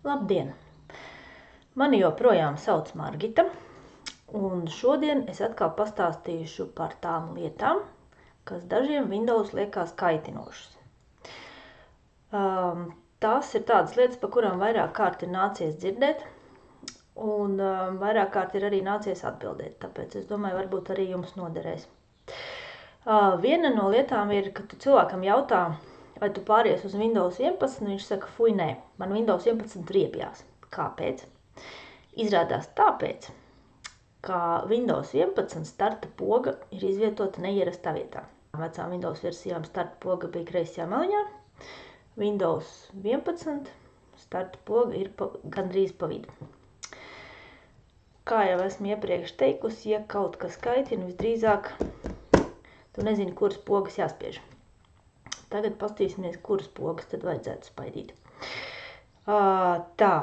Labdien! Mani joprojām sauc Margita, un šodien es atkal pastāstīšu par tām lietām, kas dažiem Windows liekas kaitinošas. Tās ir tādas lietas, par kurām vairāk kārt ir nācies dzirdēt, un vairāk kārt ir arī nācies atbildēt, tāpēc es domāju, varbūt arī jums noderēs. Viena no lietām ir, ka tu cilvēkam jautā, vai tu pāries uz Windows 11, un viņš saka, fuj, nē, man Windows 11 riebjās. Kāpēc? Izrādās tāpēc, ka Windows 11 starta poga ir izvietota neierastā vietā. Vecām Windows versijām starta poga bija kreisajā maliņā, Windows 11 starta poga ir gandrīz pa vidu. Kā jau esmu iepriekš teikusi, ja kaut kas kaitina, visdrīzāk tu nezini, kuras pogas jāspiež. Tagad pastīsimies, kuras pogas tad vajadzētu spaidīt. Tā,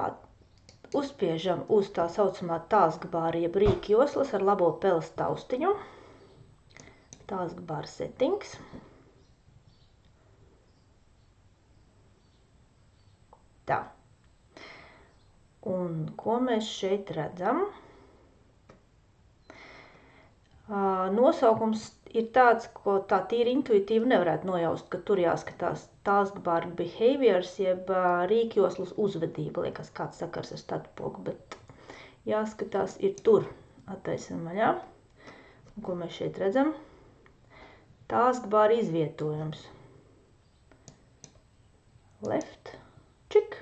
uzspiežam uz tā saucamā taskbāra jeb rīka joslas ar labo peles taustiņu. Taskbar settings. Tā. Un ko mēs šeit redzam? Nosaukums ir tāds, ko tā tīri intuitīvi nevarētu nojaust, ka tur jāskatās taskbar behaviors, jeb rīkjoslas uzvedība, liekas kāds sakars ar starta pogu, bet jāskatās ir tur. Attaisam vaļā. Un ko mēs šeit redzam? Taskbar izvietojums. Left, čik.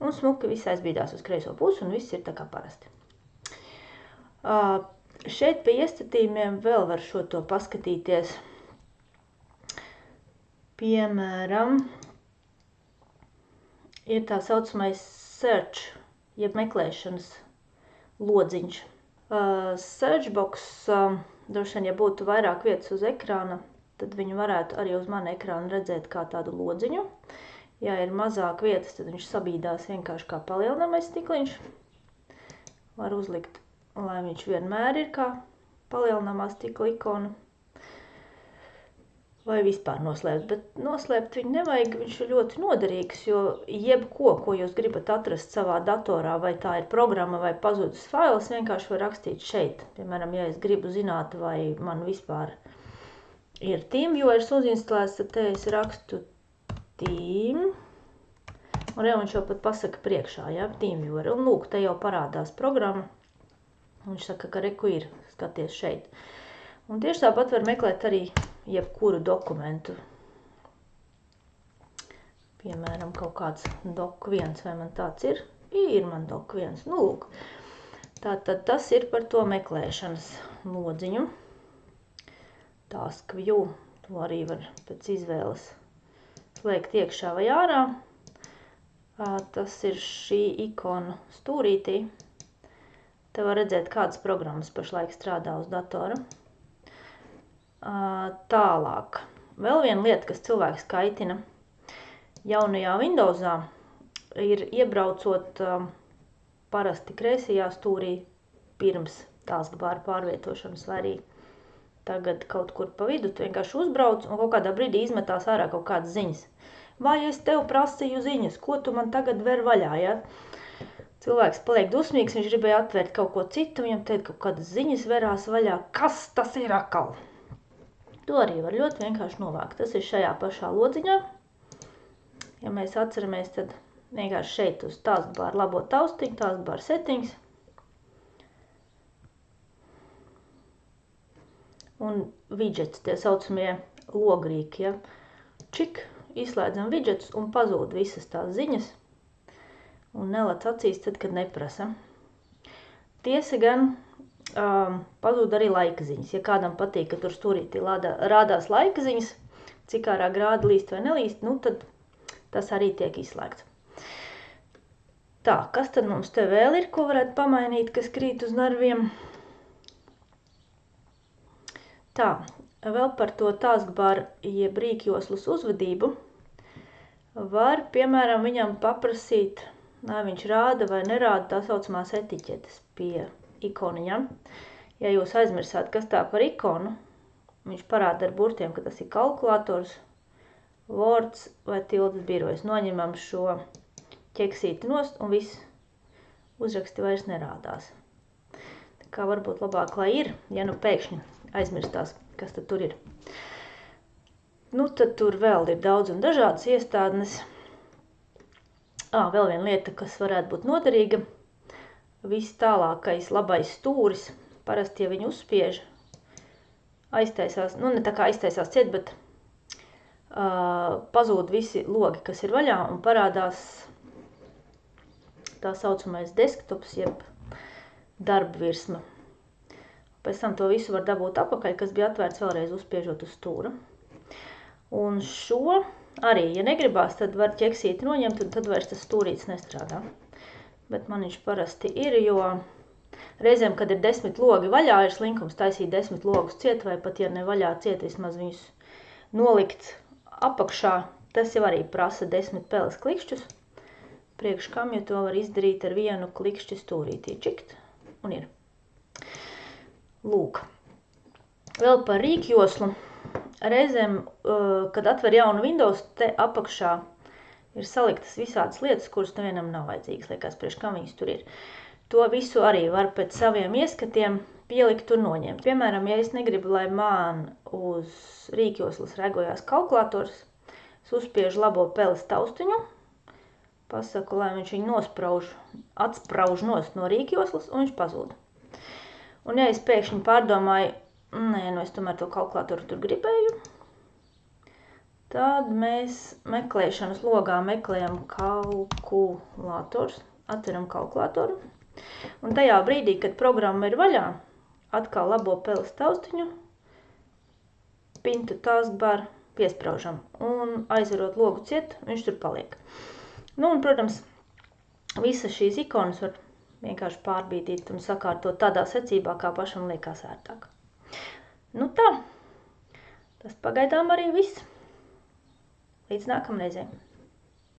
Un smuki viss aizbīdās uz kreiso pusi un viss ir tā kā parasti. Šeit pie iestatījumiem vēl var šo to paskatīties. Piemēram, ir tā saucamais search, jeb meklēšanas lodziņš. Searchbox, droši vien, ja būtu vairāk vietas uz ekrāna, tad viņu varētu arī uz mana ekrāna redzēt kā tādu lodziņu. Ja ir mazāk vietas, tad viņš sabīdās vienkārši kā palielināmais stikliņš. Var uzlikt, lai viņš vienmēr ir kā palielināmā stikla ikona. Vai vispār noslēpt, bet noslēpt viņu nevajag, viņš ir ļoti noderīgs, jo jebko, ko jūs gribat atrast savā datorā, vai tā ir programma vai pazudis fails, vienkārši var rakstīt šeit. Piemēram, ja es gribu zināt, vai man vispār ir TeamViewer uzinstalēts, tad te es rakstu Team, un jau viņš jau pat pasaka priekšā, ja, TeamViewer, un lūk, te jau parādās programma. Viņš saka, ka reku ir, skaties šeit. Un tieši tāpat var meklēt arī jebkuru dokumentu. Piemēram, kaut kāds doc1, vai man tāds ir? Ir man doc1. Nu, lūk. Tātad tas ir par to meklēšanas lodziņu. Task view, to arī var pēc izvēles slēgt iekšā vai ārā. Tas ir šī ikona stūrītī. Te var redzēt, kādas programmas pašlaik strādā uz datora. Tālāk. Vēl viena lieta, kas cilvēks kaitina jaunajā Windowsā, ir iebraucot parasti kreisajā stūrī pirms taskbāra pārvietošanas, vai arī tagad kaut kur pa vidu tu vienkārši uzbrauc un kaut kādā brīdī izmetās ārā kaut kādas ziņas. Vai es tev prasīju ziņas, ko tu man tagad ver vaļā, ja? Cilvēks paliek dusmīgs, viņš gribēja atvērt kaut ko citu, viņam teikt, kaut kādas ziņas verās vaļā. Kas tas ir atkal? To arī var ļoti vienkārši novākt. Tas ir šajā pašā lodziņā. Ja mēs atceramies, tad vienkārši šeit uz taskbar labo taustiņu, taskbar settings. Un widgets, tie saucamie logrīki, ja. Čik, izslēdzam widgets un pazūd visas tās ziņas. Un nelec acīs tad, kad neprasa. Tiesa gan pazūd arī laika ziņas. Ja kādam patīk, ka tur stūrītī rādās laika ziņas, cik ārā grādi līst vai nelīst, nu tad tas arī tiek izslēgts. Tā, kas tad mums te vēl ir, ko varētu pamainīt, kas krīt uz nerviem? Tā, vēl par to taskbar jeb rīkjoslas uzvedību var, piemēram, viņam paprasīt, lai viņš rāda vai nerāda tā saucamās etiķetes pie ikoniņām. Ja jūs aizmirsāt, kas tā par ikonu, viņš parāda ar burtiem, ka tas ir kalkulators, Words vai tildes birojas. Noņemam šo ķeksīti nost un viss uzraksti vairs nerādās. Tā kā varbūt labāk, lai ir, ja nu pēkšņi aizmirstās, kas tad tur ir. Nu, tad tur vēl ir daudz un dažādas iestādnes. Vēl viena lieta, kas varētu būt noderīga. Viss tālākais labais stūris, parasti, ja viņu uzspiež, aiztaisās, nu ne tā kā aiztaisās ciet, bet pazūd visi logi, kas ir vaļā, un parādās tā saucamais desktops, jeb darba virsma. Pēc tam to visu var dabūt apakaļ, kas bija atvērts vēlreiz uzspiežot uz stūra. Un šo arī, ja negribās, tad var ķeksīti noņemt, un tad vairs tas stūrītis nestrādā. Bet man viņš parasti ir, jo reizēm, kad ir 10 logi vaļā, ir slinkums taisīt 10 logus ciet, vai pat, ja ne vaļā ciet, vismaz viņus nolikt apakšā. Tas jau arī prasa 10 peles klikšķus. Priekš kam, jo to var izdarīt ar vienu klikšķi stūrītī. Čikt, un ir. Lūk. Vēl par rīkjoslu. Reizēm, kad atver jaunu Windows, te apakšā ir saliktas visādas lietas, kuras nevienam nav vajadzīgas, liekas, priekš kam viņas tur ir. To visu arī var pēc saviem ieskatiem pielikt un noņemt. Piemēram, ja es negribu, lai man uz rīkjoslas regojās kalkulators, es uzspiežu labo peles taustiņu, pasaku, lai viņš viņu atsprauž nost no rīkjoslas, un viņš pazūd. Un ja es pēkšņi pārdomāju, nē, nu es tomēr to kalkulatoru tur gribēju, tad mēs meklēšanas logā meklējam kalkulators, atveram kalkulatoru, un tajā brīdī, kad programma ir vaļā, atkal labo peles taustiņu, pintu taskbar piespraužam, un aizverot logu ciet, viņš tur paliek. Nu, un, protams, visas šīs ikonas var vienkārši pārbīdīt un sakārtot tādā secībā, kā pašam liekas ērtāk. Nu tā, tas pagaidām arī viss. Līdz nākamreizēm.